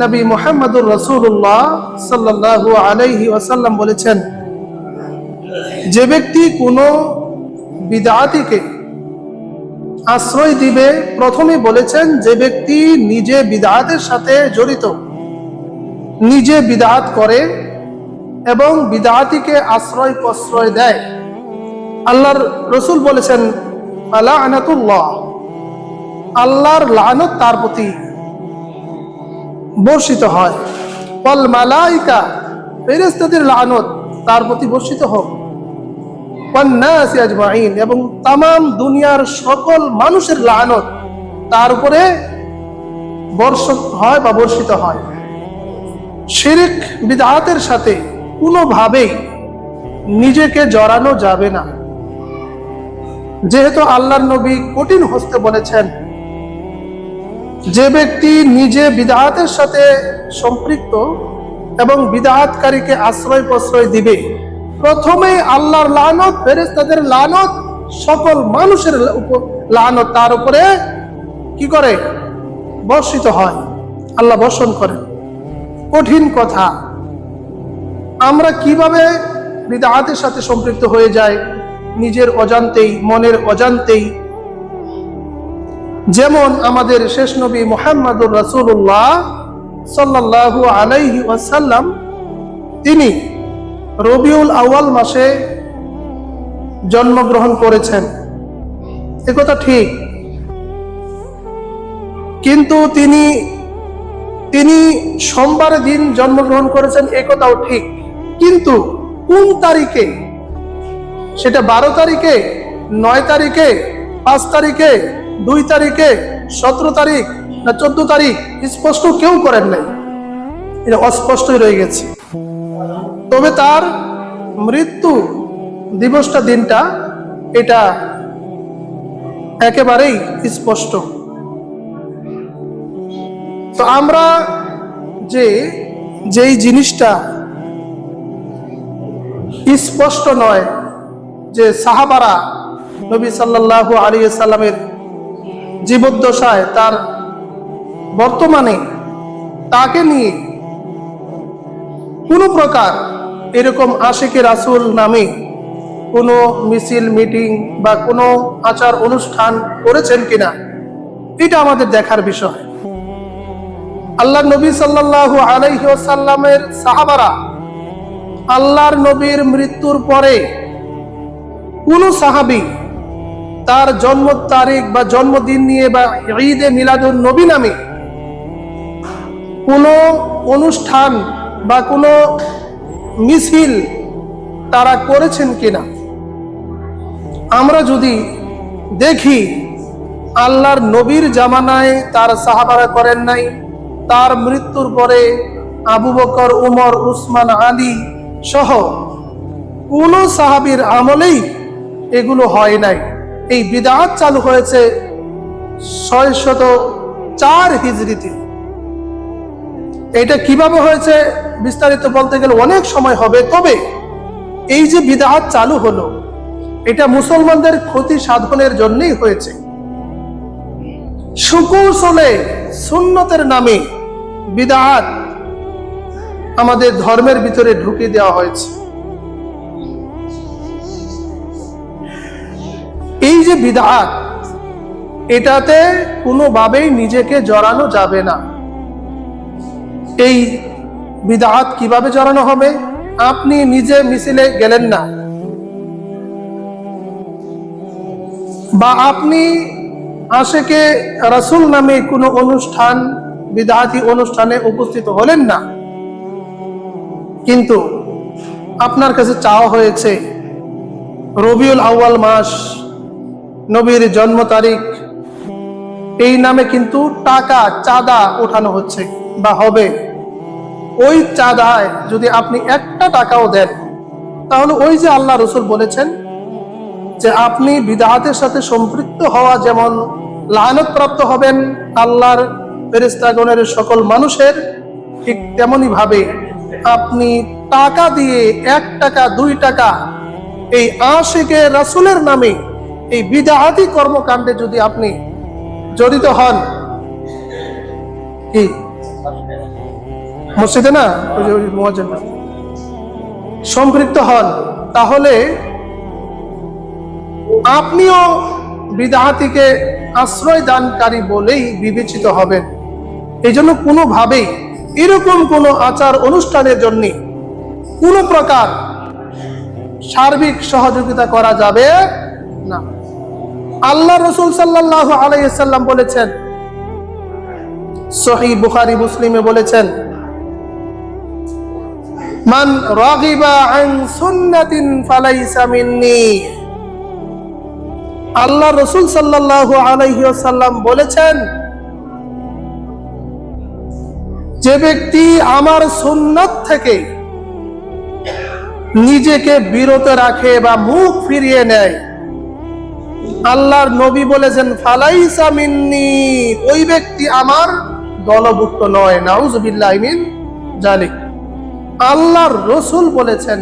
নবী মুহাম্মদুর রাসূলুল্লাহ সাল্লাল্লাহু আলাইহি ওয়াসাল্লাম বলেছেন, যে ব্যক্তি কোনো বিদআতিকে আশ্রয় দিবে, প্রথমে বলেছেন যে ব্যক্তি নিজে বিদআতের সাথে জড়িত, নিজে বিদআত করে এবং বিদআতিকে আশ্রয় প্রশ্রয় দেয়, আল্লাহর রাসূল বলেছেন লানাতুল্লাহ, আল্লাহর লানত তার প্রতি বর্ষিত হয়। ওয়াল মালাইকা, ফেরেশতাদের লানত তার প্রতি বর্ষিত হোক। ওয়ান নাস আজমাইন, এবং তামাম দুনিয়ার সকল মানুষের লানত তার উপরে বর্ষিত হয়। শিরক বিদআতের সাথে কোনোভাবেই নিজেকে জড়ানো যাবে না, যেহেতু আল্লাহর নবী কঠিন হস্তে বলেছেন, যে ব্যক্তি নিজে বিদআতের সাথে সম্পৃক্ত এবং বিদআতকারীকে আশ্রয় প্রশ্রয় দিবে, প্রথমেই আল্লাহর লানত, ফেরেশতাদের লানত, সকল মানুষের লানত তার উপরে কি করে? বর্ষিত হয়, আল্লাহ বর্ষণ করেন। কঠিন কথা। আমরা কিভাবে বিদআতের সাথে সম্পৃক্ত হয়ে যাই নিজের অজান্তেই, মনের অজান্তেই। যেমন আমাদের শেষ নবী মুহাম্মদুর রাসূলুল্লাহ সাল্লাল্লাহু আলাইহি ওয়াসাল্লাম, তিনি রবিউল আউয়াল মাসে জন্মগ্রহণ করেছেন, একথা ঠিক, কিন্তু তিনি সোমবার দিন জন্মগ্রহণ করেছেন, একথাও ঠিক, কিন্তু কোন তারিখে? সেটা 12 তারিখে, 9 তারিখে, 5 তারিখে, 2 তারিখে, 17 তারিখ না 14 তারিখ, স্পষ্ট কেউ করেন নাই, এটা অস্পষ্টই রয়ে গেছে। তবে তার মৃত্যু দিবসটা, দিনটা, এটা একেবারেই স্পষ্ট। তো আমরা যেই জিনিসটা স্পষ্ট নয়, যে সাহাবারা নবী সাল্লাল্লাহু আলাইহি সাল্লামের জীবদ্দশায়, তার বর্তমানে তাকে নিয়ে কোনো প্রকার এরকম আশিকে রাসূল নামে কোনো মিছিল, মিটিং বা কোনো আচার অনুষ্ঠান করেছেন কিনা, এটা আমাদের দেখার বিষয়। আল্লাহর নবী সাল্লাল্লাহু আলাইহি ওয়াসাল্লামের সাহাবারা আল্লাহর নবীর মৃত্যুর পরে কোন সাহাবী তার জন্ম তারিখ বা জন্মদিন নিয়ে বা ঈদে মিলাদুন নবী নামে কোনো অনুষ্ঠান বা কোনো মিছিল তারা করেছেন কিনা। আমরা যদি দেখি আল্লাহর নবীর জামানায় তার সাহাবারা করেন নাই, তার মৃত্যুর পরে আবু বকর, উমর, উসমান, আলী সহ কোন সাহাবীর আমলেই এগুলো হয় নাই। এই বিদআত চালু হয়েছে 604 হিজরিতে। এটা কিভাবে হয়েছে বিস্তারিত বলতে গেলে অনেক সময় হবে, তবে এই যে বিদআত চালু হলো, এটা মুসলমানদের ক্ষতি সাধনের জন্যই হয়েছে। সুকৌশলে সুন্নতের নামে বিদআত আমাদের ধর্মের ভিতরে ঢুকে দেওয়া হয়েছে। এই যে বিদআত, এটাতে কোনোভাবেই নিজেকে জড়ানো যাবে না। এই বিদআত কিভাবে জড়ানো হবে? আপনি নিজে মিছিলে গেলেন না, বা আপনি আশিকে রাসূল নামে কোনো অনুষ্ঠান, বিদআতি অনুষ্ঠানে উপস্থিত হলেন না, কিন্তু আপনার কাছে চাওয়া হয়েছে রবিউল আউয়াল মাস, নবীর জন্ম তারিখ, এই নামে কিন্তু টাকা, চাঁদা ওঠানো হচ্ছে বা হবে। ওই চাঁদায় যদি আপনি 1টা টাকাও দেন, তাহলে ওই যে আল্লাহ রাসূল বলেছেন যে আপনি বিদআতের সাথে সম্পৃক্ত হওয়া যেমন লানত প্রাপ্ত হবেন আল্লাহর ফেরেশতাগণের সকল মানুষের, ঠিক তেমনি ভাবে আপনি টাকা দিয়ে 1 টাকা, 2 টাকা এই আশিকে রাসূলের নামে এই বিদআতি কর্মকাণ্ডে যদি আপনি জড়িত হন, কি মসজিদে না, ওই মুয়াজ্জিন সম্পৃক্ত হন, তাহলে আপনিও বিদআতিকে আশ্রয় দানকারী বলেই বিবেচিত হবেন। এই জন্য কোনোভাবেই এরকম কোনো আচার অনুষ্ঠানের জন্য কোনো প্রকার সার্বিক সহযোগিতা করা যাবে না। আল্লাহ রাসূল সাল্লাল্লাহু আলাইহি ওয়াসাল্লাম বলেছেন, সহিহ বুখারী মুসলিমে বলেছেন, মান রাগিবা আন সুন্নাতিন ফালাইসা মিন্নি। আল্লাহ রাসূল সাল্লাল্লাহু আলাইহি ওয়াসাল্লাম বলেছেন, যে ব্যক্তি আমার সুন্নাত থেকে নিজেকে বিরত রাখে বা মুখ ফিরিয়ে নেয়, আল্লাহর নবী বলেছেন ফালাইসা মিন্নি, ওই ব্যক্তি আমার দলভুক্ত নয়। নাউযুবিল্লাহি মিন যালিক। আল্লাহর রাসূল বলেছেন,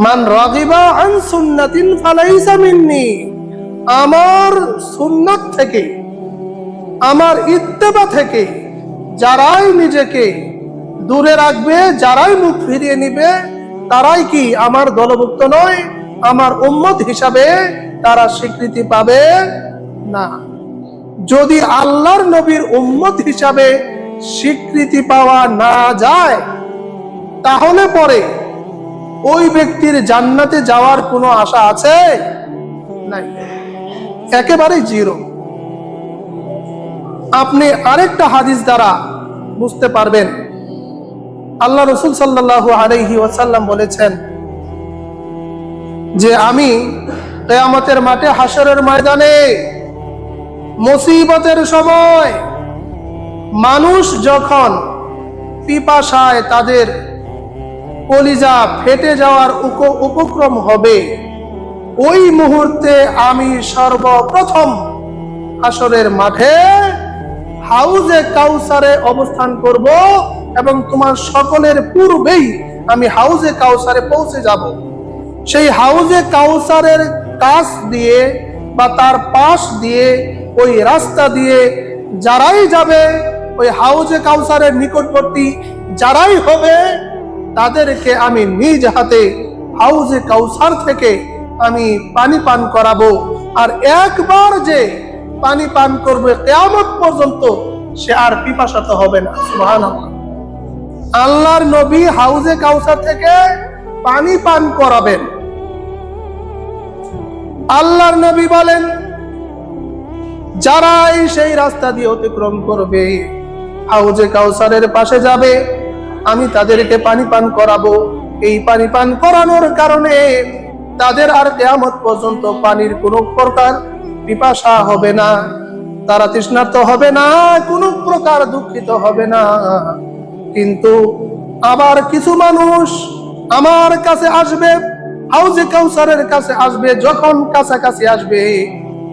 মান রাগিবা আন সুন্নাতিন ফালাইসা মিন্নি, আমার সুন্নাত থেকে, আমার ইত্তেবা থেকে যারাই নিজেকে দূরে রাখবে, যারাই মুখ ফিরিয়ে নিবে, তারাই কি আমার দলভুক্ত নয়, আমার উম্মত হিসাবে তারা স্বীকৃতি পাবে না। যদি আল্লাহর নবীর উম্মত হিসাবে স্বীকৃতি পাওয়া না যায়, তাহলে পরে ওই ব্যক্তির জান্নাতে যাওয়ার কোনো আশা আছে? নাই, একেবারে জিরো। আপনি আরেকটা হাদিস দ্বারা বুঝতে পারবেন। আল্লাহ রাসূল সাল্লাল্লাহু আলাইহি ওয়াসাল্লাম বলেছেন যে আমি কিয়ামতের মাঠে, হাসরের ময়দানে, মুসিবতের সময় মানুষ যখন পিপাসায় তাদের কলিজা ফেটে যাওয়ার উপক্রম হবে, ওই মুহূর্তে আমি সর্বপ্রথম হাসরের মাঠে হাউজে কাউসারে অবস্থান করব এবং তোমার সকলের পূর্বেই আমি হাউজে কাউসারে পৌঁছে যাব। সেই হাউজে কাউসারের কাছ দিয়ে বা তার পাশ দিয়ে, ওই রাস্তা দিয়ে যারাই যাবে, ওই হাউজে কাউসারের নিকটবর্তী যারাই হবে, তাদেরকে আমি নিজ হাতে হাউজে কাউসার থেকে আমি পানি পান করাবো। আর একবার যে পানি পান করবে, কিয়ামত পর্যন্ত সে আর পিপাসাত হবে না। সুবহানাল্লাহ। আল্লাহর নবী হাউজে কাউসার থেকে পানি পান করাবেন। আল্লাহর নবী বলেন, যারাই সেই রাস্তা দিয়ে অতিক্রম করবে, হাউজে কাউসারের পাশে যাবে, আমি তাদেরকে পানি পান করাবো। এই পানি পান করানোর কারণে তাদের আর কিয়ামত পর্যন্ত পানির কোনো প্রকার পিপাসা হবে না, তারা তৃষ্ণার্ত হবে না, কোনো প্রকার দুঃখিত হবে না। কিন্তু আবার কিছু মানুষ আমার কাছে আসবে, হাউজে কাউসারের কাছে আসবে, যখন কাছাকাছি আসবে,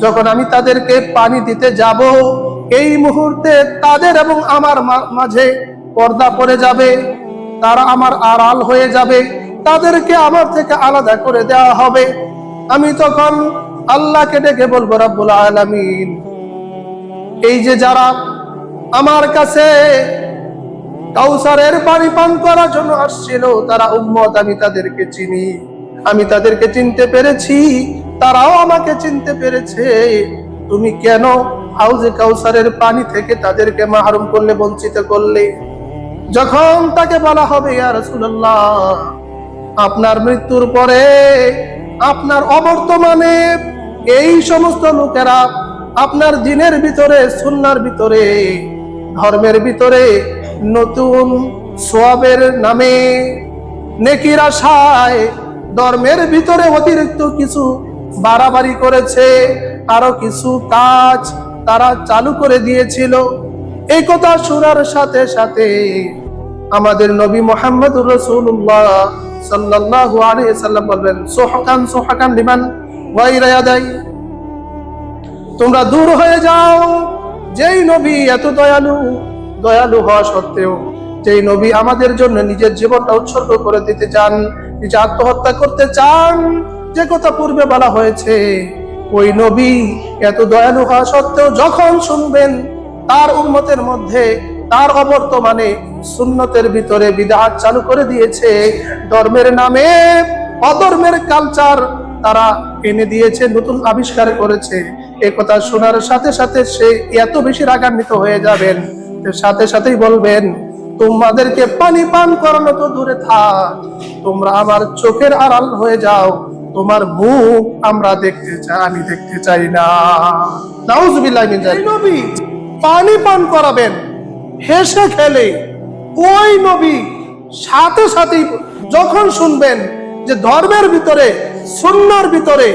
যখন আমি তাদেরকে পানি দিতে যাব, এই মুহূর্তে তাদের এবং আমার মাঝে পর্দা পড়ে যাবে, তারা আমার আড়াল হয়ে যাবে, তাদেরকে আমার থেকে আলাদা করে দেওয়া হবে। আমি তখন আল্লাহকে ডেকে বলবো, রব্বুল আলামিন, এই যে যারা আমার কাছে কাউসারের পানি পান করার জন্য আসছিল, তারা উম্মত, আমি তাদেরকে চিনি, আমি তাদেরকে চিনতে পেরেছি, তারাও আমাকে চিনতে পেরেছে। তুমি কেন হাউজে কাউসারের পানি থেকে তাদেরকে মাহরুম করলে, বঞ্চিত করলে? যখন তাকে বলা হবে, ইয়া রাসূলুল্লাহ, আপনার মৃত্যুর পরে, আপনার অবর্তমানে এই সমস্ত লোকেরা আপনার দ্বীনের ভিতরে, সুন্নাহর ভিতরে, ধর্মের ভিতরে নতুন সওয়াবের নামে, নেকির আশায় ধর্মের ভিতরে অতিরিক্ত কিছু বাড়াবাড়ি করেছে, আরো কিছু কাজ তারা চালু করে দিয়েছিল। এই কথা শোনার সাথে সাথে আমাদের নবী মুহাম্মদুর রাসূলুল্লাহ সাল্লাল্লাহু আলাইহি ওয়াসাল্লাম বলবেন, সুহকান সুহকান লিমান গায়রা ইয়াদাই, তোমরা দূর হয়ে যাও। যেই নবী এত দয়ালু, দয়ালু হওয়া সত্ত্বেও, যেই নবী আমাদের জন্য নিজের জীবনটা উৎসর্গ করে দিতে চান, নিজে আত্মহত্যা করতে চান, যে কথা পূর্বে বলা হয়েছে, ওই নবী এত দয়ালু হওয়া সত্ত্বেও যখন শুনবেন তার উম্মতের মধ্যে তার অবর্তমানে সুন্নতের ভিতরে বিদআত চালু করে দিয়েছে। ধর্মের নামে অধর্মের কালচার তারা এনে দিয়েছে, নতুন আবিষ্কার করেছে। এই কথা শোনার সাথে সাথে সে এত বেশি রাগান্বিত হয়ে যাবেন, সাথে সাথেই বলবেন, তোমাদেরকে পানি পান করানো তো দূরে থাক, তোমরা আমার চোখের আড়াল হয়ে যাও, তোমার মুখ আমরা আমি দেখতে চাই না। নাউজুবিল্লাহ মিন যালিক। নবী পানি পান করাবেন হেসে খেলে, ওই নবী সাথে সাথেই যখন শুনবেন যে ধর্মের ভিতরে সুন্নাহর ভিতরে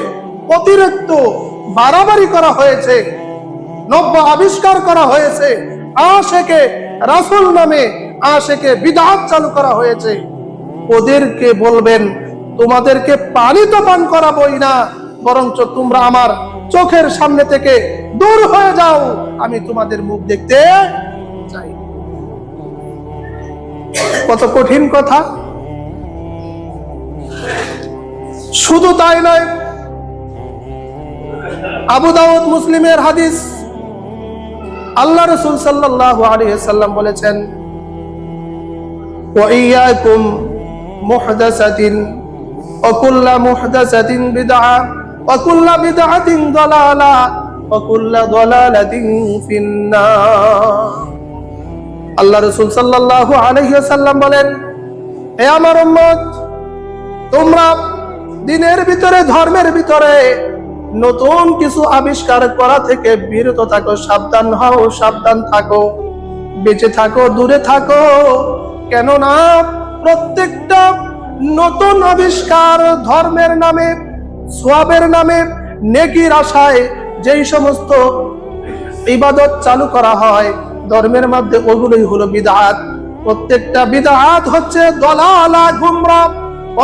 অতিরিক্ত বাড়াবাড়ি করা হয়েছে, নব্য আবিষ্কার করা হয়েছে, আশেকে রাসূল নামে আশেকে বিদআত চালু করা হয়েছে, ওদেরকে বলবেন, তোমাদেরকে পানি তো পান করাবোই না, বরঞ্চ তোমরা আমার চোখের সামনে থেকে দূর হয়ে যাও, আমি তোমাদের মুখ দেখতে চাই। কত কঠিন কথা। শুধু তাই নয়, আবু দাউদ মুসলিমের হাদিস, আল্লাহ রাসূল সাল্লাল্লাহু আলাইহি ওয়াসাল্লাম বলেছেন, ওয়া ইয়াকুম মুহদাসাতিন ওয়া কুল্লু মুহদাসাতিন বিদআ ওয়া কুল্লু বিদআতিন দালালা ওয়া কুল্লু দালালাতিন ফিন্নার। আল্লাহ রাসূল সাল্লাল্লাহু আলাইহি ওয়াসাল্লাম বলেন, হে আমার উম্মত, তোমরা দিনের ভিতরে ধর্মের ভিতরে নতুন কিছু আবিষ্কার করা থেকে বিরত থাকো, সাবধান হও, সাবধান থাকো, বেঁচে থাকো, দূরে থাকো। কেননা প্রত্যেকটা নতুন আবিষ্কার ধর্মের নামে, সওয়াবের নামে, নেকির আশায় যেই সমস্ত ইবাদত চালু করা হয় ধর্মের মধ্যে, ওগুলোই হলো বিদআত। প্রত্যেকটা বিদআত হচ্ছে দলালা, গুমরাহ,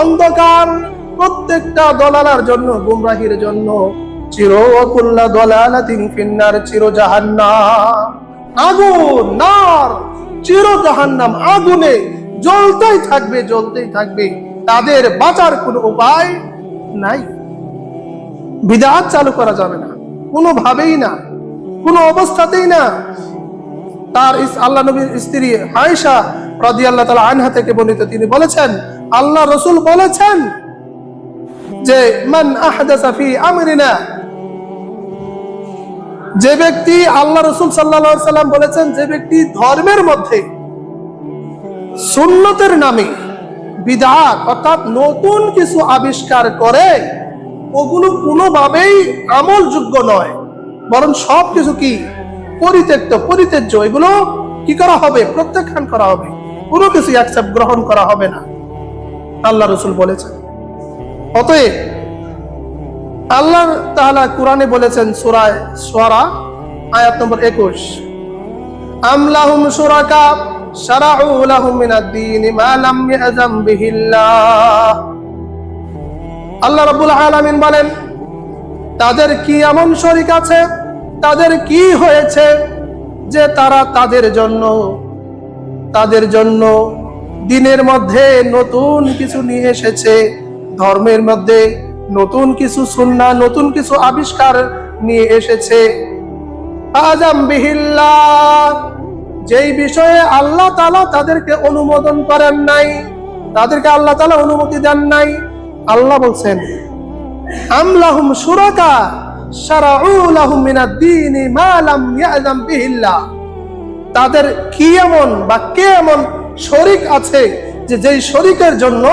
অন্ধকার। প্রত্যেকটা দলালার জন্য, গুমরাহির জন্য চিরকুল্লা দলালাতিন ফিন্নার, চির জাহান্নাম, আগুন, নার, চির জাহান্নাম, আগুনে জ্বলতেই থাকবে, জ্বলতেই থাকবে, তাদের বাঁচার কোনো উপায় নাই। বিদআত চালু করা যাবে না, কোনোভাবেই না, কোনো অবস্থাতেই না। তার আল্লাহ নবীর স্ত্রী আয়েশা রাদিয়াল্লাহু তাআলা আনহা থেকে বর্ণিত, তিনি বলেছেন, আল্লাহ রাসূল বলেছেন যে মান আহদাসা ফি আমরিনা, যে ব্যক্তি, আল্লাহ রাসূল সাল্লাল্লাহু আলাইহি সাল্লাম বলেছেন, যে ব্যক্তি ধর্মের মধ্যে সুন্নতের নামে বিদআত অর্থাৎ নতুন কিছু আবিষ্কার করে, ওগুলো কোনোভাবেই আমলযোগ্য নয়, বরং সবকিছু কি পরিত্যক্ত, পরিত্যাজ্য, এগুলো কি করা হবে, প্রত্যাখ্যান করা হবে, কোনো কিছু অ্যাকসেপ্ট, গ্রহণ করা হবে না, আল্লাহ রাসূল বলেছেন। অতএব আল্লাহ তাআলা কোরআনে বলেছেন, সূরা শুআরা আয়াত নম্বর 21, আম লাহুম শুরাকা শারাউ লাহুম মিনাদ-দীন মা লাম ইয়াযাম বিহিল্লাহ। আল্লাহ রাব্বুল আলামিন বলেন, তাদের কি এমন শরীক আছে, তাদের কি হয়েছে যে তারা তাদের জন্য দিনের মধ্যে নতুন কিছু নিয়ে এসেছে, ধর্মের মধ্যে নতুন কিছু সুন্নাহ, নতুন কিছু আবিষ্কার নিয়ে এসেছে। আযাম বিহিল্লাহ, যেই বিষয়ে আল্লাহ তাআলা তাদেরকে অনুমোদন করেন নাই, তাদেরকে আল্লাহ তাআলা অনুমতি দেন নাই। আল্লাহ বলছেন, আম লাহুম শুরাকা শারাউ লাহুম মিনাদ-দীন মা লাম ইয়াযাম বিহিল্লাহ, তাদের কি এমন বা কে এমন শরীক আছে যে যেই শরীকের জন্য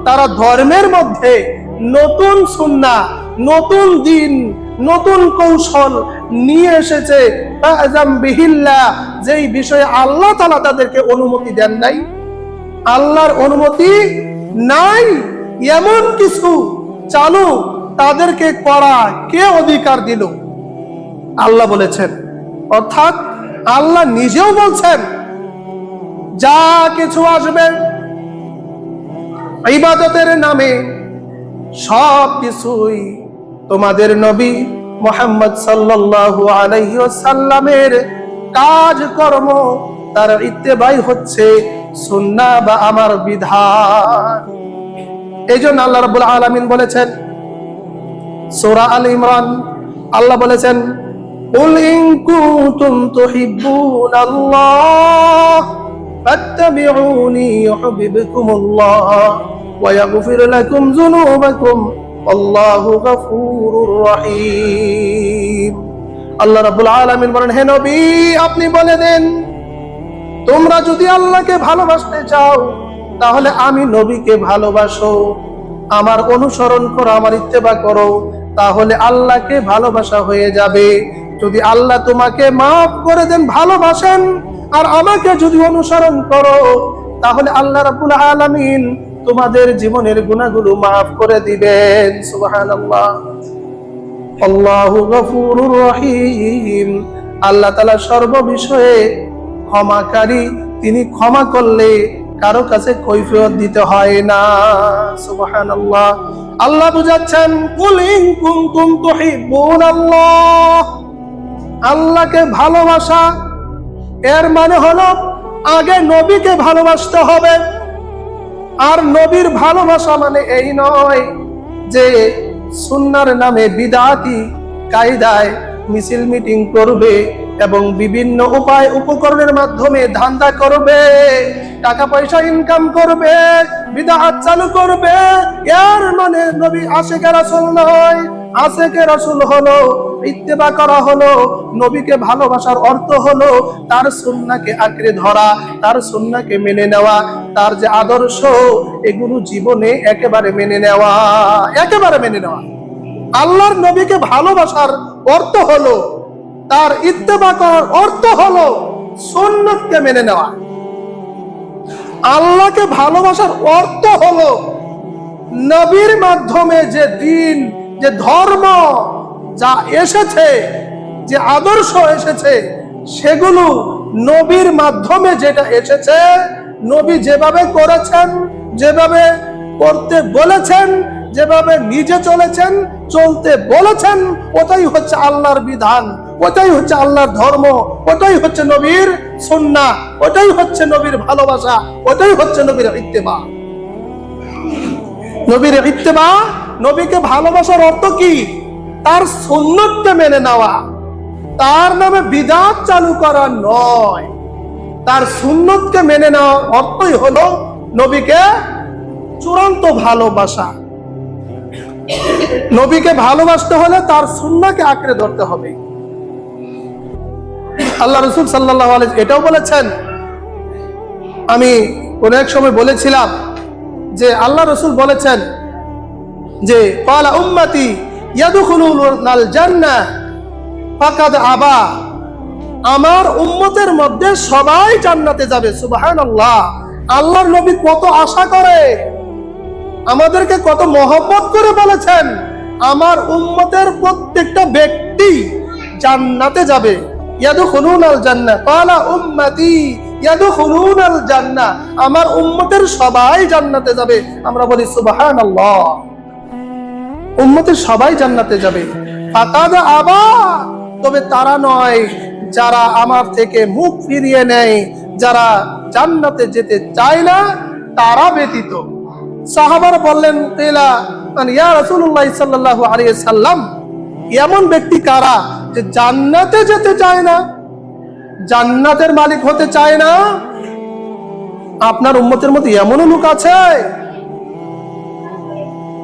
তারা ধর্মের মধ্যে নতুন সুন্নাহ, নতুন দিন, নতুন কৌশল নিয়ে এসেছে, আযাম বিহিল্লাহ, যেই বিষয়ে আল্লাহ তাআলা তাদেরকে অনুমতি দেন নাই। আল্লাহর অনুমতি নাই এমন কিছু চালু তাদেরকে করা কে অধিকার দিল? আল্লাহ বলেছেন। অর্থাৎ আল্লাহ নিজেও বলছেন, যা কিছু আসবে ইবাদতের নামে সব কিছুই তোমাদের নবী মুহাম্মদ সাল্লাল্লাহু আলাইহি ওয়াসাল্লামের কাজকর্ম, তার ইত্তেবাই হচ্ছে সুন্নাহ বা আমার বিধান। এইজন্য আল্লাহ রাব্বুল আলামিন বলেছেন, সূরা আল ইমরান, আল্লাহ বলেছেন, কুল ইন কুনতুম তুহিব্বুনাল্লাহ ফাত্তাবিউনি ইউহিব্বুকুমুল্লাহ ওয়া ইয়াগফির লাকুম যুনুবাকুম আল্লাহু গফুরুর রহিম। আল্লাহ রাব্বুল আলামিন বলেন, হে নবী আপনি বলে দেন, তোমরা যদি আল্লাহকে ভালোবাসতে চাও তাহলে আমি নবীকে ভালোবাসো, আমার অনুসরণ করো, আমার ইত্তেবা করো, তাহলে আল্লাহকে ভালোবাসা হয়ে যাবে। যদি আল্লাহ তোমাকে মাফ করে দেন, ভালোবাসেন, আর আমাকে যদি অনুসরণ করো, তাহলে আল্লাহ রাব্বুল আলামিন তোমাদের জীবনের গুনাহগুলো মাফ করে দিবেন। সুবহানাল্লাহ। আল্লাহু গফুরুর রহিম। আল্লাহ তাআলা সর্ববিষয়ে ক্ষমাকারী, তিনি ক্ষমা করলে কারো কাছে কৈফিয়ত দিতে হয় না। সুবহানাল্লাহ। আল্লাহ বুঝাচ্ছেন, কুল ইন কুনতুম তুহিব্বুনাল্লাহ, আল্লাহকে ভালোবাসা এর মানে হলো আগে নবীকে ভালোবাসতে হবে। আর নবীর ভালোবাসা মানে এই নয় যে সুন্নাহর নামে বিদআতি কায়দায় মিছিল মিটিং করবে এবং বিভিন্ন উপায় উপকরণের মাধ্যমে ধান্দা করবে, টাকা পয়সা ইনকাম করবে, বিদআত চালু করবে। এর মানে নবী আশিকে রাসূল নয়। আশিকে রাসূল হলো ইত্তেবা করা, হলো নবীকে ভালোবাসার অর্থ হলো তার সুন্নাহকে আঁকড়ে ধরা, তার সুন্নাহকে মেনে নেওয়া, তার যে আদর্শ এগুলো জীবনে একেবারে মেনে নেওয়া, একেবারে মেনে নেওয়া। আল্লাহর নবীকে ভালোবাসার অর্থ হলো, তার ইত্তেবা করার অর্থ হলো সুন্নতকে মেনে নেওয়া। আল্লাহকে ভালোবাসার অর্থ হলো নবীর মাধ্যমে যে দ্বীন, যে ধর্ম যা এসেছে, যে আদর্শ এসেছে, সেগুলো নবীর মাধ্যমে যেটা এসেছে, নবী যেভাবে করেছেন, যেভাবে করতে বলেছেন, যেভাবে নিজে চলেছেন, চলতে বলেছেন, ওটাই হচ্ছে আল্লাহর বিধান, ওটাই হচ্ছে আল্লাহর ধর্ম, ওটাই হচ্ছে নবীর সুন্নাহ, ওটাই হচ্ছে নবীর ভালোবাসা, ওটাই হচ্ছে নবীর ইত্তেবা। নবীর ইত্তেবা, নবীকে ভালোবাসার অর্থ কি? তার সুন্নতকে মেনে নেওয়া, তার নামে বিদআত চালু করা নয়। তার সুন্নতকে মেনে নেওয়ার অর্থই হলো নবীকে চূড়ান্ত ভালোবাসা। নবীকে ভালোবাসতে হলে তার সুন্নাহকে আঁকড়ে ধরতে হবে। আল্লাহ রাসূল সাল্লাল্লাহু আলাইহি এটাও বলেছেন, আমি কোন এক সময় বলেছিলাম যে আল্লাহ রাসূল বলেছেন যে ক্বালা উম্মতি ইয়াদখুলুনাল জান্নাহ ফাকাদ আবা, আমার উম্মতের মধ্যে সবাই জান্নাতে যাবে। সুবহানাল্লাহ। আল্লাহর নবী কত আশা করে, আমাদেরকে কত মহব্বত করে বলেছেন, আমার উম্মতের প্রত্যেকটা ব্যক্তি জান্নাতে যাবে। ইয়াদখুলুনাল জান্নাহ, ক্বালা উম্মতি ইয়াদখুলুনাল জান্নাহ, আমার উম্মতের সবাই জান্নাতে যাবে। আমরা বলি সুবহানাল্লাহ। উম্মতের সবাই জান্নাতে যাবে। ফাকাদ আবা, তবে তারা নয় যারা আমার থেকে মুখ ফিরিয়ে নেয়, যারা জান্নাতে যেতে চায় না, তারা ব্যতীত। সাহাবারা বললেন, কিলা ইয়া রাসূলুল্লাহ সাল্লাল্লাহু আলাইহি সাল্লাম, এমন ব্যক্তি কারা যে জান্নাতে যেতে চায় না, জান্নাতের মালিক হতে চায় না? আপনার উম্মতের মধ্যে এমনও লোক আছে?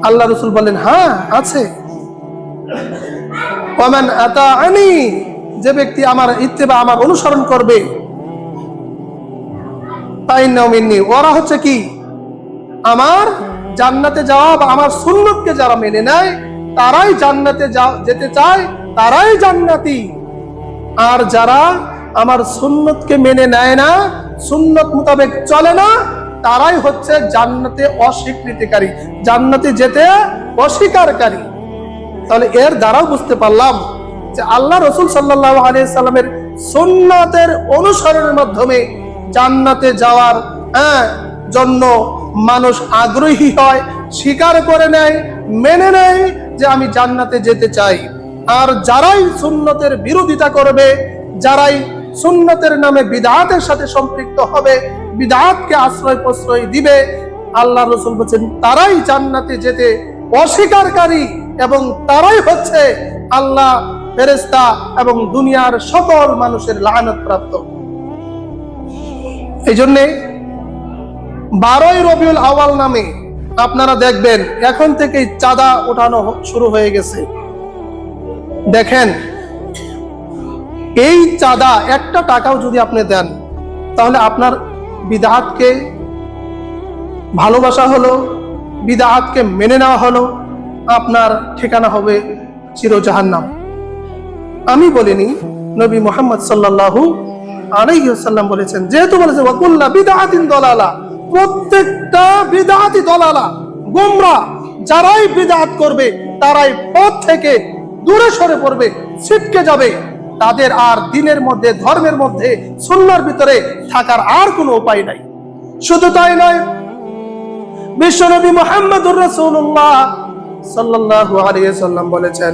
আল্লাহ রাসূল বলেন, হ্যাঁ আছে। ওয়ামান আতাআনি, যে ব্যক্তি আমার ইত্তেবা, আমার অনুসরণ করবে, ফাইন্নাহু মিন্নি, ওরা হচ্ছে কি আমার জান্নাতে যাওয়া বা আমার সুন্নতকে যারা মেনে নেয় তারাই জান্নাতে যেতে চায়, তারাই জান্নাতি। আর যারা আমার সুন্নতকে মেনে নেয় না, সুন্নত মোতাবেক চলে না, তারাই হচ্ছে জান্নাতে অস্বীকৃতিকারী, জান্নাতে যেতে অস্বীকারী। তাহলে এর দ্বারাও বুঝতে পারলাম যে আল্লাহ রাসূল সাল্লাল্লাহু আলাইহি সাল্লামের সুন্নাতের অনুসরণের মাধ্যমে জান্নাতে যাওয়ার জন্য মানুষ আগ্রহী হয়, স্বীকার করে নেয়, মেনে নেয় যে আমি জান্নাতে যেতে চাই। আর যারাই সুন্নতের বিরোধিতা করবে, যারাই সুন্নতের নামে বিদআতের সাথে সম্পৃক্ত হবে, বিদআতকে আশ্রয় প্রশ্রয় দিবে, আল্লাহ রাসূল বলেন তারাই জান্নাতে যেতে অস্বীকারী এবং তারাই হচ্ছে আল্লাহ ফেরেশতা এবং দুনিয়ার সকল মানুষের লানত প্রাপ্ত। এই জন্যে 12ই রবিউল আউয়াল নামে আপনারা দেখবেন এখন থেকেই চাঁদা ওঠানো শুরু হয়ে গেছে। দেখেন, এই চাঁদা একটা টাকাও যদি আপনি দেন তাহলে আপনার বিদআতকে ভালোবাসা হলো, বিদআতকে মেনে নেওয়া হলো, আপনার ঠিকানা হবে চির জাহান্নাম। আমি বলিনি, নবী মুহাম্মদ সাল্লাল্লাহু আলাইহি ওয়াসাল্লাম বলেছেন, যেহেতু বলেছে ওয়াকুল্লা বিদআতিন দালালা, প্রত্যেকটা বিদআতি দালালা, গোমরাহ। যারাই বিদআত করবে তারাই পথ থেকে দূরে সরে পড়বে, ছিটকে যাবে। তাদের আর দ্বীনের মধ্যে, ধর্মের মধ্যে, সুন্নাহর ভিতরে থাকার আর কোনো উপায় নাই। শুধু তাই নয়, বিশ্বনবী মুহাম্মদুর রাসূলুল্লাহ সাল্লাল্লাহু আলাইহি ওয়াসাল্লাম বলেছেন,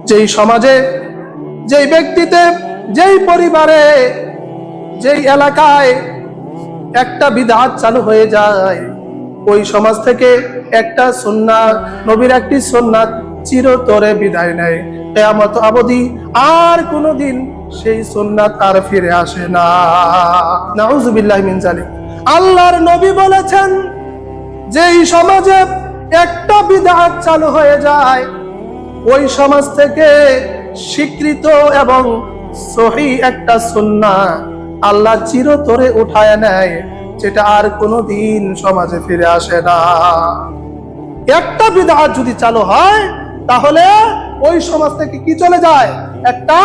যেই সমাজে, যেই ব্যক্তিতে, যেই পরিবারে, যেই এলাকায় একটা বিদআত চালু হয়ে যায়, ওই সমাজ থেকে একটা সুন্নাত, নবীর একটি সুন্নাত চিরতরে বিদায় নেয়। কিয়ামত অবধি আর কোনোদিন সেই সুন্নাত আর ফিরে আসে না। নাউযুবিল্লাহি মিন যালিক। আল্লাহর নবী বলেছেন, যেই সমাজে একটা বিদআত চালু হয়ে যায়, ওই সমাজ থেকে স্বীকৃত এবং সহিহ একটা সুন্নাহ আল্লাহ চিরতরে উঠায় নেয়, যেটা আর কোনোদিন সমাজে ফিরে আসে না। একটা বিদআত যদি চালু হয় তাহলে ওই সমাজ থেকে কি চলে যায়? একটা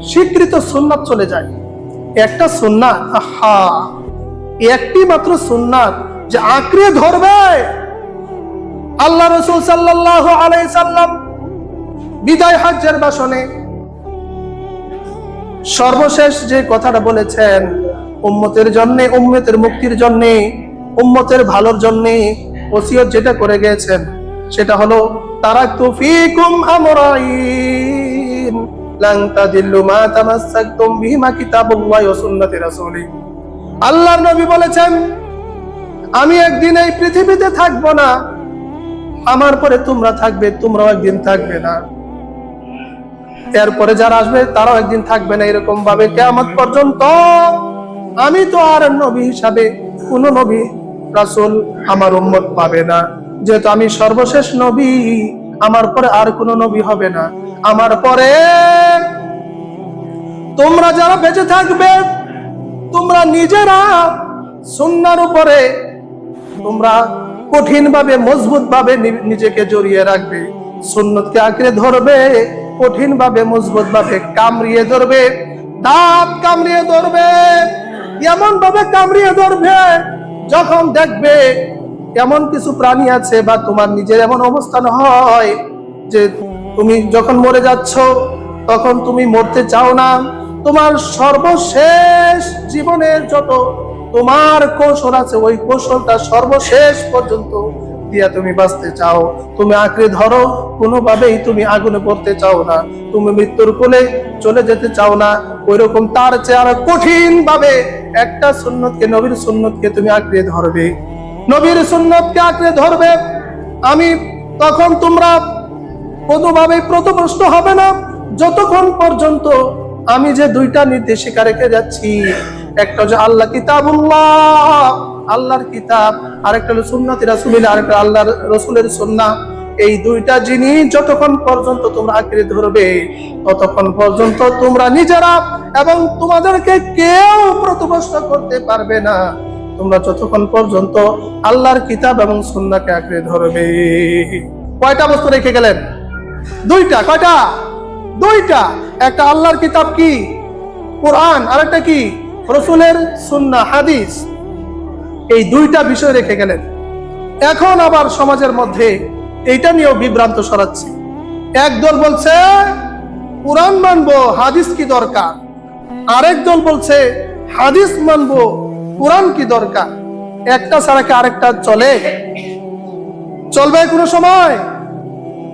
স্বীকৃত সুন্নাত চলে যায়। একটা সুন্নাত, আহা, একটি মাত্র সুন্নাত যে আঁকড়ে ধরবে। আল্লাহ রাসূল সাল্লাল্লাহু আলাইহি সাল্লাম বিদায় হজ্জের ভাষণে সর্বশেষ যে কথাটা বলেছেন, উম্মতের জন্য, উম্মতের মুক্তির জন্য, উম্মতের ভালোর জন্য ওসিয়ত যেটা করে গিয়েছেন সেটা হলো, তারাকতু ফীকুম আমরাইন লান তাদিল্লু মা তামাসসাকতুম বিহিমা কিতাবুল্লাহি ওয়া সুন্নতি রাসূলি। আল্লাহর নবী বলেছেন, আমি একদিন এই পৃথিবীতে থাকবো না, আমার পরে তোমরা থাকবে, তোমরাও একদিন থাকবে না, এরপরে যারা আসবে তারাও একদিন থাকবে না। এরকম ভাবে কিয়ামত পর্যন্ত আমি তো আর নবী হিসাবে কোন নবী রাসূল আমার উম্মত পাবে না। যেহেতু আমি সর্বশেষ নবী, আমার পরে আর কোন নবী হবে না। আমার পরে তোমরা যারা বেঁচে থাকবে, তোমরা নিজেরা সুন্নাহর উপরে তোমরা কঠিন ভাবে, মজবুত ভাবে নিজেকে জড়িয়ে রাখবে, সুন্নতকে আঁকড়ে ধরবে, কঠিন ভাবে, মজবুত ভাবে কামড়িয়ে ধরবে, দাঁত কামড়িয়ে ধরবে, এমন ভাবে কামড়িয়ে ধরবে যখন দেখবে এমন কিছু প্রাণী আছে বা তোমার নিজের এমন অবস্থান হয় যে তুমি যখন মরে যাচ্ছ তখন তুমি মরতে চাও না, তোমার সর্বশেষ জীবনের যত তোমার কৌশল আছে ওই কৌশলটা সর্বশেষ পর্যন্ত দিয়া তুমি বাঁচতে চাও, তুমি আঁকড়ে ধরো, কোনোভাবেই তুমি আগুনে পড়তে চাও না, তুমি মৃত্যুর কোলে চলে যেতে চাও না, ওইরকম তার চেয়ে আরো কঠিন ভাবে একটা সুন্নতকে, নবীর সুন্নতকে তুমি আঁকড়ে ধরবে, নবীর সুন্নতকে আঁকড়ে ধরবে। আমি তখন তোমরা কোনোভাবেই পথভ্রষ্ট হবে না যতক্ষণ পর্যন্ত আমি যে দুইটা নির্দেশিকা রেখে যাচ্ছি, একটা হচ্ছে আল্লাহ কিতাবুল্লাহ, আল্লাহর কিতাব, আর একটা হলো সুন্নতি রাসূলিল্লাহ, আর একটা আল্লাহর রাসূলের সুন্নাহ। এই দুইটা জিনিস যতক্ষণ পর্যন্ত তোমরা আঁকড়ে ধরবে ততক্ষণ পর্যন্ত তোমরা নিজেরা এবং তোমাদেরকে কেউ পথভ্রষ্ট করতে পারবে না, তোমরা যতক্ষণ পর্যন্ত আল্লাহর কিতাব এবং সুন্নাহকে আঁকড়ে ধরবে। কয়টা বস্তু রেখে গেলেন? দুইটা। কয়টা? দুইটা। একটা আল্লাহর কিতাব কি কোরআন, আর একটা কি রাসূলের সুন্নাহ হাদিস। এই দুইটা বিষয় রেখে গেলেন। এখন আবার সমাজের মধ্যে এইটা নিয়েও বিভ্রান্ত ছড়াচ্ছে। একদল বলছে কোরআন মানবো, হাদিস কি দরকার, আরেক দল বলছে হাদিস মানবো, কোরআন কি দরকার। একটা ছাড়া কি আরেকটা চলে? চলবে কোনো সময়?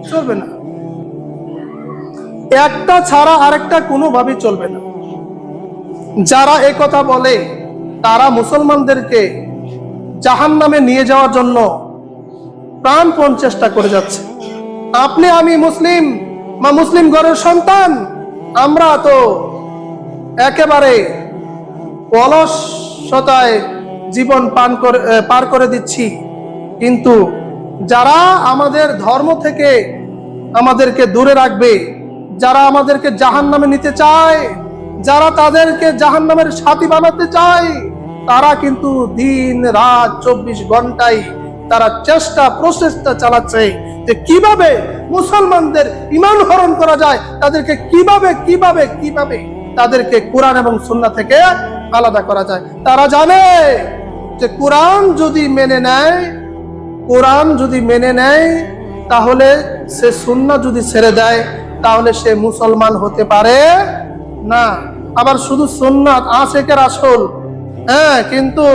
চলবে না। একটা ছাড়া আরেকটা কোনোভাবেই চলবে না। যারা এই কথা বলে তারা মুসলমানদেরকে জাহান্নামে নিয়ে যাওয়ার জন্য প্রাণপণ চেষ্টা করে যাচ্ছে। আপনি আমি মুসলিম, মা মুসলিম ঘরের সন্তান আমরা তো একেবারে অলসতায় জীবন পার করে দিচ্ছি, কিন্তু যারা আমাদের ধর্ম থেকে আমাদেরকে দূরে রাখবে, যারা আমাদেরকে জাহান্নামে নিতে চায়, যারা তাদেরকে জাহান্নামের সাথী বানাতে চায়, তারা কিন্তু দিন রাত 24 ঘন্টায় তারা প্রচেষ্টা চালাচ্ছে যে কিভাবে মুসলমানদের ঈমান হরণ করা যায়, তাদেরকে কিভাবে তাদেরকে কোরআন এবং সুন্নাহ থেকে আলাদা করা যায়। তারা জানে যে কোরআন যদি মেনে নেয় তাহলে সে সুন্নাহ যদি ছেড়ে দেয় তাহলে সে মুসলমান হতে পারে না। আবার শুধু সুন্নাত আশেকের আসল, কিন্তু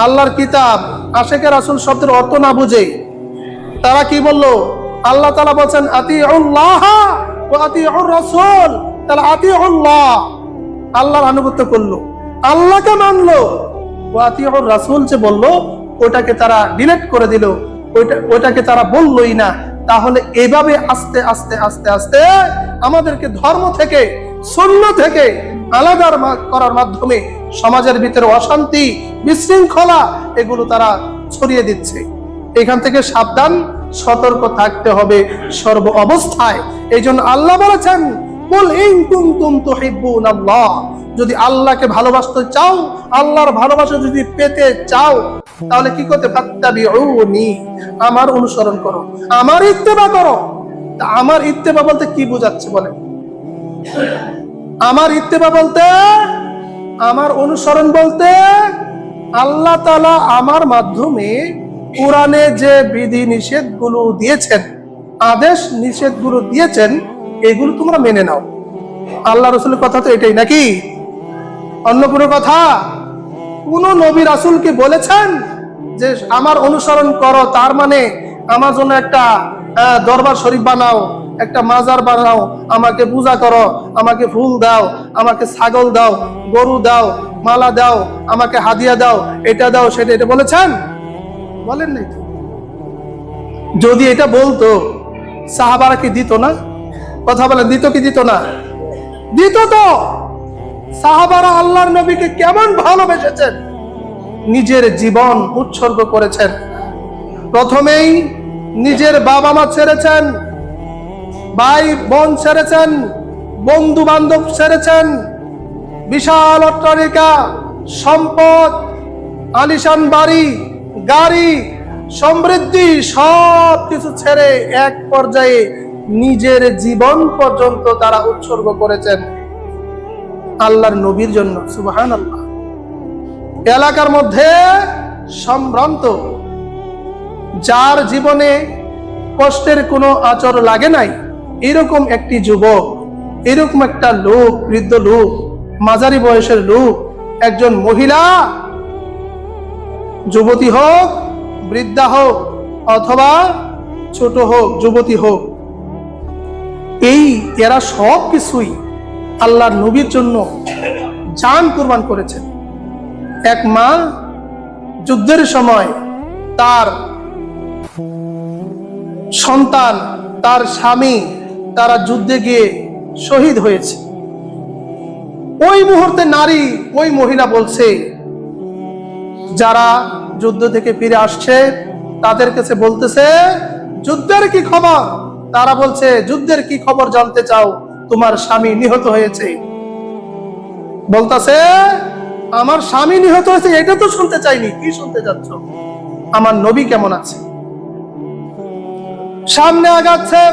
আল্লাহর কিতাব আশেকের আসল শব্দের অর্থ না বুঝে তারা কি বললো? আল্লাহ তাআলা বলেন আতিউল্লাহ ওয়া আতিউর রাসূল। তাহলে আতিউল্লাহ আল্লাহর আনুগত্য করলো, আল্লাহকে মানলো, ওয়া আতিউর রাসূল যে বললো ওটাকে তারা ডিলিট করে দিল, ওটাকে তারা বললোই না। তাহলে এভাবে আস্তে আস্তে আস্তে আস্তে আমাদেরকে ধর্ম থেকে সুন্নাহ থেকে আলাদা করার মাধ্যমে সমাজের ভিতরে অশান্তি বিশৃঙ্খলা এগুলো তারা ছড়িয়ে দিচ্ছে। এখান থেকে সাবধান সতর্ক থাকতে হবে সর্ব অবস্থায়। এই জন্য আল্লাহ বলেছেন কুল ইন কুনতুম তুহিব্বুনাল্লাহ, যদি আল্লাহকে ভালোবাসতে চাও, আল্লাহর ভালোবাসা যদি পেতে চাও তাহলে কি করতে? ফাত্তাবিউনি, আমার অনুসরণ করো, আমার ইত্তেবা করো। আমার ইত্তেবা বলতে কি বোঝাচ্ছে বলেন? আমার ইত্তেবা বলতে, আমার অনুসরণ বলতে আল্লাহ তাআলা আমার মাধ্যমে কোরআনে যে বিধি নিষেধগুলো দিয়েছেন, আদেশ নিষেধগুলো দিয়েছেন, এগুলো তোমরা মেনে নাও। আল্লাহ রাসূলের কথা তো এটাই নাকি? অন্য কোনো কথা? কোন নবী রাসূল কি বলেছেন যে আমার অনুসরণ করো, তার মানে আমার জন্য একটা দরবার শরীফ বানাও, একটা মাজার বানাও, আমাকে পূজা করো, আমাকে ফুল দাও, আমাকে ছাগল দাও, গরু দাও, মালা দাও, আমাকে হাদিয়া দাও, এটা দাও, সেটা, এটা বলেছেন? বলেন নাই তো। যদি এটা বলতো সাহাবারা কি দিত না? কথা বলেন, দিত কি দিত না? দিত তো। সাহাবারা আল্লাহর নবীকে কেমন ভালোবেসেছেন, নিজের জীবন উৎসর্গ করেছেন। প্রথমেই নিজের বাবা মা ছেড়েছেন, ভাই বোন ছেড়েছেন, বন্ধু বান্ধব ছেড়েছেন, বিশাল অট্টালিকা, সম্পদ, আলিশান বাড়ি, গাড়ি, সমৃদ্ধি সব কিছু ছেড়ে এক পর্যায়ে নিজের জীবন পর্যন্ত তারা উৎসর্গ করেছেন আল্লাহর নবীর জন্য। সুবহানাল্লাহ। এলাকার মধ্যে সম্ভ্রান্ত, যার জীবনে কষ্টের কোনো আচর লাগে নাই, এরকম একটি যুবক, এরকম একটা লোক, বৃদ্ধ লোক, মাঝারি বয়সের লোক, একজন মহিলা, যুবতী হোক, বৃদ্ধা হোক, অথবা ছোট হোক, যুবতী হোক, এরা সব কিছুই আল্লাহর নবীর জন্য জান কুরবান করেছেন। এক মা যুদ্ধের সময় তার সন্তান, তার স্বামী, তারা যুদ্ধে গিয়ে শহীদ হয়েছে। ওই মুহূর্তে নারী, ওই মহিলা বলছে, যারা যুদ্ধ থেকে ফিরে আসছে তাদের কাছে বলতেছে, যুদ্ধের কি খবর? তারা বলছে, যুদ্ধের কি খবর জানতে চাও? তোমার স্বামী নিহত হয়েছে। বলতেছে, আমার স্বামী নিহত হয়েছে, এটা তো শুনতে চাইনি। কি শুনতে যাচ্ছ? আমার নবী কেমন আছে? সামনে আগাচ্ছে,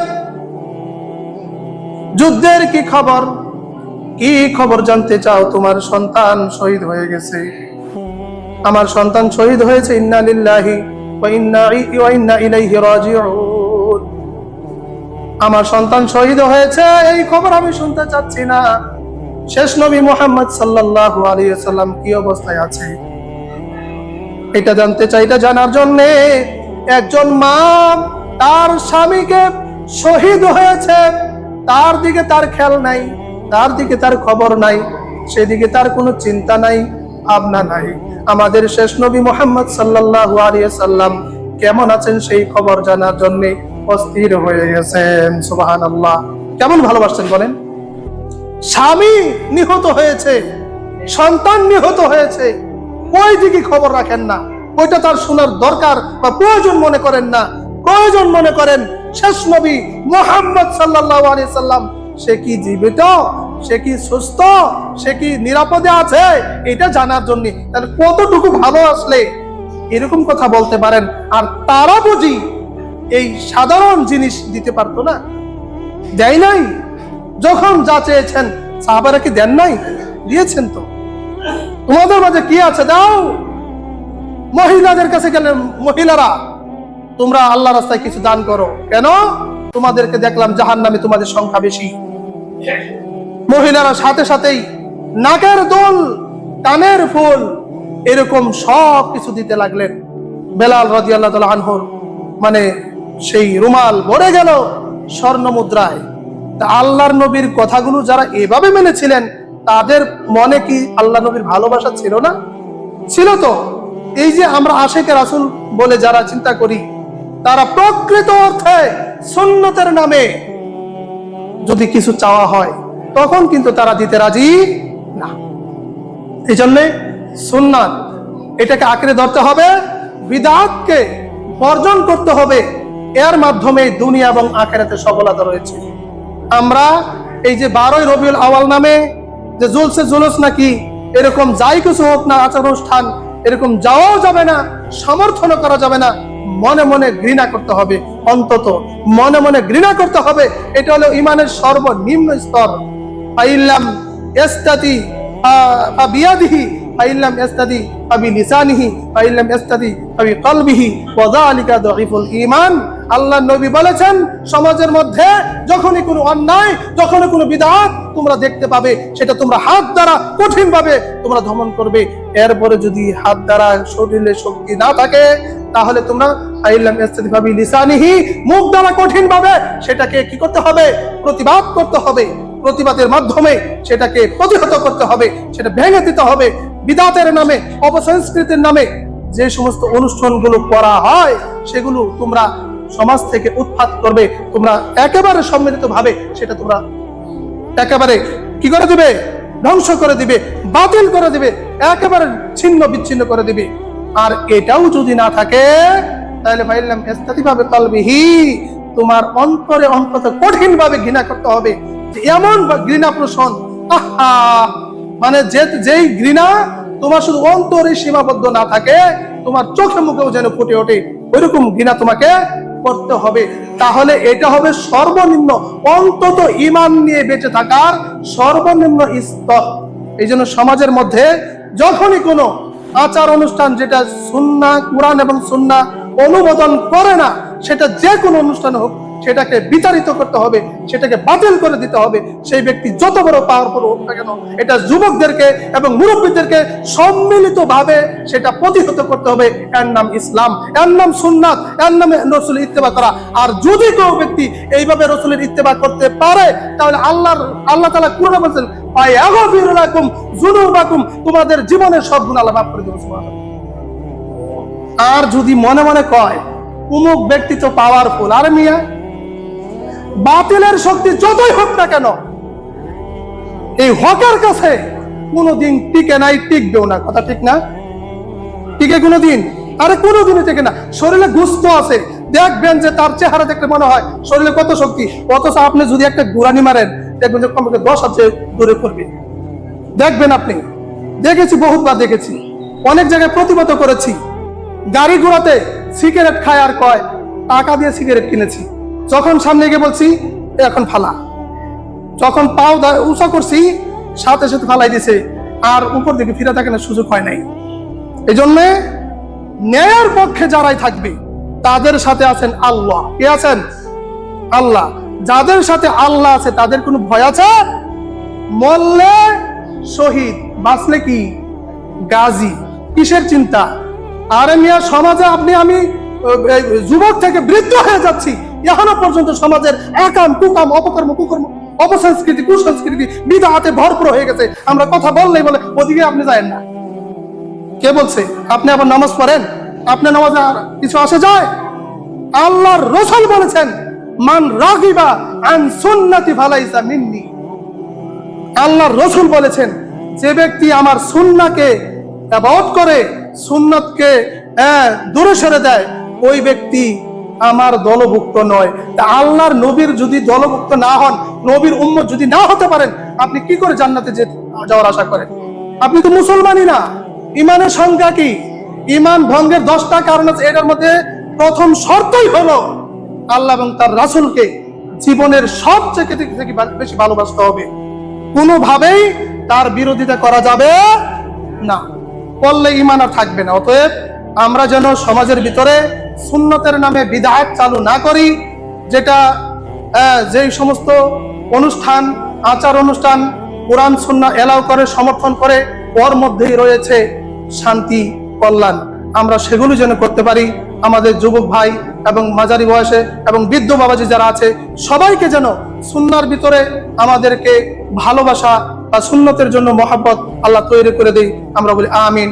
যুদ্ধের কি খবর? কি খবর জানতে চাও? তোমার সন্তান শহীদ হয়ে গেছে। আমার সন্তান শহীদ হয়েছে, ইন্না লিল্লাহি ওয়া ইন্না ইলাইহি রাজিউন। আমার সন্তান শহীদ হয়েছে, এই খবর আমি শুনতে চাচ্ছি না। শেষ নবী মুহাম্মদ সাল্লাল্লাহু আলাইহি ওয়াসাল্লাম কি অবস্থায় আছে এটা জানতে চাই। এটা জানার জন্য একজন মা তার স্বামীকে শহীদ হয়েছে, তার দিকে তার খেয়াল নাই, তার দিকে তার খবর নাই, সেদিকে তার কোনো চিন্তা নাই, ভাবনা নাই। আমাদের শেষ নবী মুহাম্মদ সাল্লাল্লাহু আলাইহি ওয়াসাল্লাম কেমন আছেন সেই খবর জানার জন্য অস্থির হয়ে গেছেন। সুবহানাল্লাহ, কেমন ভালোবাসছেন বলেন? স্বামী নিহত হয়েছে, সন্তান নিহত হয়েছে, ওই দিকে খবর রাখেন না, ওইটা তার শোনার দরকার বা প্রয়োজন মনে করেন না। প্রয়োজন মনে করেন শেষ নবী মুহাম্মদ সাল্লাল্লাহু আলাইহি সাল্লাম, সে কি জীবিত, সে কি সুস্থ, সে কি নিরাপদে আছে, এটা জানার জন্য। তাহলে কতটুকু ভালো আসলে এরকম কথা বলতে পারেন। আর তারা বুঝি এই সাধারণ জিনিস দিতে পারতো না? দেয় নাই? যখন যা চেয়েছেন সাহাবারা কি দেন নাই? দিয়েছেন তো। তোমাদের মাঝে কি আছে দাও। মহিলাদের কাছে গেলে, মহিলারা তোমরা আল্লাহ রাস্তায় কিছু দান করো, কেন? তোমাদেরকে দেখলাম জাহান্নামে তোমাদের সংখ্যা বেশি। মহিলারা সাথে সাথেই নাকের দুল, কানের ফুল, এরকম সব কিছু দিতে লাগলেন। বেলাল রাদিয়াল্লাহু তাআলা আনহুর মানে সেই রুমাল ভরে গেল স্বর্ণ মুদ্রায়। তা আল্লাহর নবীর কথাগুলো যারা এভাবে মেনেছিলেন, তাদের মনে কি আল্লাহ নবীর ভালোবাসা ছিল না? ছিল তো। এই যে আমরা আশিকে রাসূল বলে যারা চিন্তা করি, তারা প্রকৃত অর্থে সুন্নতের নামে যদি কিছু চাওয়া হয়, তখন কিন্তু তারা দিতে রাজি না। এই জন্যে সুন্নাত এটাকে আঁকড়ে ধরতে হবে, বিদআতকে বর্জন করতে হবে। এর মাধ্যমে দুনিয়া এবং আখিরাতে সফলতা রয়েছে। আমরা এই যে 12ই রবিউল আউয়াল নামে যে জুলসে জুলুস নাকি এরকম যাই কিছু হোক না আচার অনুষ্ঠান, এরকম যাওয়াও যাবে না, সমর্থন করা যাবে না। মনে মনে ঘৃণা করতে হবে, অন্তত মনে মনে ঘৃণা করতে হবে। এটা হলো ইমানের সর্বনিম্ন স্তর। ফাইল্লাম ইস্তাতি বিয়াদিহি, ফাইল্লাম ইস্তাতি বিলিসানিহি, ফাইল্লাম ইস্তাতি বিকলবিহি ওয়া যালিকা দাঈফুল ঈমান। আল্লাহর নবী বলেছেন, সমাজের মধ্যে যখনই কোনো অন্যায়, যখনই কোনো বিদআত তোমরা দেখতে পাবে, সেটা তোমরা হাত দ্বারা কঠিন ভাবে তোমরা দমন করবে। এরপরে যদি হাত দ্বারা শরীরে শক্তি না থাকে, তাহলে তোমরা আইল্লাম ইস্তাতিফা বিলিসানিহি, মুখ দ্বারা কঠিন ভাবে সেটাকে কি করতে হবে? প্রতিবাদ করতে হবে। প্রতিবাদের মাধ্যমে সেটাকে প্রতিহত করতে হবে, সেটা ভেঙে দিতে হবে। বিদআতের নামে, অপসংস্কৃতির নামে যে সমস্ত অনুষ্ঠানগুলো করা হয়, সেগুলো তোমরা সমাজ থেকে উৎখাত করবে। তোমরা একেবারে সম্মিলিত ভাবে সেটা তোমরা একেবারে কি করে দিবে? ধ্বংস করে দিবে, বাতিল করে দিবে, একেবারে ছিন্ন বিচ্ছিন্ন করে দিবে। আর এটাও যদি না থাকে, তাহলে ফাইল্লাম ইস্তাতিফা বিকলবিহি, তোমার অন্তরে অন্তত কঠিন ভাবে ঘৃণা করতে হবে। এমন ঘৃণা পোষণ, আহা, মানে যেই ঘৃণা তোমার শুধু অন্তরে সীমাবদ্ধ না থাকে, তোমার চোখে মুখেও যেন ফুটে ওঠে, ওইরকম ঘৃণা তোমাকে করতে হবে। তাহলে এটা হবে সর্বনিম্ন, অন্তত ঈমান নিয়ে বেঁচে থাকার সর্বনিম্ন স্তর। এই জন্য সমাজের মধ্যে যখনই কোনো আচার অনুষ্ঠান যেটা সুন্নাহ, কুরআন এবং সুন্নাহ অনুমোদন করে না, সেটা যে কোনো অনুষ্ঠান হোক, সেটাকে বিতাড়িত করতে হবে, সেটাকে বাতিল করে দিতে হবে। সেই ব্যক্তি যত বড় পাওয়ারফুল হোক না কেন, এটা যুবকদেরকে এবং মুরব্বীদেরকে সম্মিলিত ভাবে সেটা প্রতিহত করতে হবে। এর নাম ইসলাম, এর নাম সুন্নাত, এর নামে রাসূলের ইত্তেবা করা। আর যদি কোনো ব্যক্তি এইভাবে রাসূলের ইত্তেবা করতে পারে, তাহলে আল্লাহ তাআলা কুরআনে বলেছেন, ফায়াগফিরু লাকুম যুনুবাকুম, তোমাদের জীবনের সব গুনাহ আল্লাহ মাফ করে দেবেন। সুবহানাল্লাহ। আর যদি মনে মনে কয় অমুক ব্যক্তি তো পাওয়ারফুল, আর মিয়া বাতিলের শক্তি যতই হোক না কেন, এই হকের কাছে কোনোদিন টিকে নাই, টিকবেও না। কথা ঠিক না? টিকে কোনোদিন? আরে কোনোদিনই টিকে না। শরীরে গুস্ত আছে, দেখবেন যে তার চেহারা দেখলে মনে হয় শরীরে কত শক্তি, অথচ আপনি যদি একটা গুরানি মারেন, দেখবেন যে কমপক্ষে 10 হাত দূরে করবে। দেখবেন আপনি, দেখেছি, বহুতবার দেখেছি, অনেক জায়গায় প্রতিবাদ করেছি। গাড়ি ঘোড়াতে সিগারেট খায় আর কয় টাকা দিয়ে সিগারেট কিনেছি, যখন সামনে গিয়ে বলছি এখন ফালা, যখন পাও উঁচা করছি সাথে সাথে ফালাই দিছে, আর উপর দিকে ফিরে তাকানোর সুযোগ হয় নাই। এই জন্যে ন্যায়ের পক্ষে যারাই থাকবে, তাদের সাথে আছেন আল্লাহ। কে আছেন? আল্লাহ। যাদের সাথে আল্লাহ আছে, তাদের কোনো ভয় আছে? মরলে শহীদ, বাঁচলে কি গাজী, কিসের চিন্তা? আরে মিয়া, সমাজে আপনি আমি যুবক থেকে বৃদ্ধ হয়ে যাচ্ছি, এখনো পর্যন্ত সমাজের একাম, কুকাম, অপকর্ম, কুকর্ম, অপসংস্কৃতি, কুসংস্কৃতি, বিদআতে ভরপুর হয়ে গেছে। আমরা কথা বললেই বলে ওদিকে আপনি যায়েন না। কে বলছে? আপনি আবার নামাজ পড়েন, আপনার নামাজে আর কিছু আসে যায়? আল্লাহর রাসূল বলেছেন, মান রাগিবা আন সুন্নতি ফালাইসা মিন্নি। আল্লাহর রাসূল বলেছেন, যে ব্যক্তি আমার সুন্নাহকে অ্যাভয়েড করে, সুন্নাতকে দূরে সরে দেয়, ওই ব্যক্তি আমার দলভুক্ত নয়। তা আল্লাহর নবীর যদি দলভুক্ত না হন, নবীর উম্মত যদি না হতে পারেন, আপনি কি করে জান্নাতে যাওয়ার আশা করেন? আপনি তো মুসলমানই না। ইমানের সংজ্ঞা কি? ইমান ভঙ্গের 10টা কারণ আছে। এটার মধ্যে প্রথম শর্তই হলো আল্লাহ এবং তার রাসূলকে জীবনের সবচেয়ে থেকে বেশি ভালোবাসতে হবে। কোনোভাবেই তার বিরোধিতা করা যাবে না, করলে ঈমান আর থাকবে না। অতএব আমরা যেন সমাজের ভিতরে সুন্নতের নামে বিদআত চালু না করি, যেটা যেই সমস্ত অনুষ্ঠান, আচার অনুষ্ঠান কোরআন সুন্নাহ এলাও করে, সমর্থন করে, ওর মধ্যেই রয়েছে শান্তি, কল্যাণ। আমরা সেগুলো যেন করতে পারি। আমাদের যুবক ভাই এবং মাঝারি বয়সে এবং বৃদ্ধ বাবাজি যারা আছে, সবাইকে যেন সুন্নাহর ভিতরে আমাদেরকে ভালোবাসা বা সুন্নতের জন্য মহব্বত আল্লাহ তৈরি করে দেই। আমরা বলি আমিন।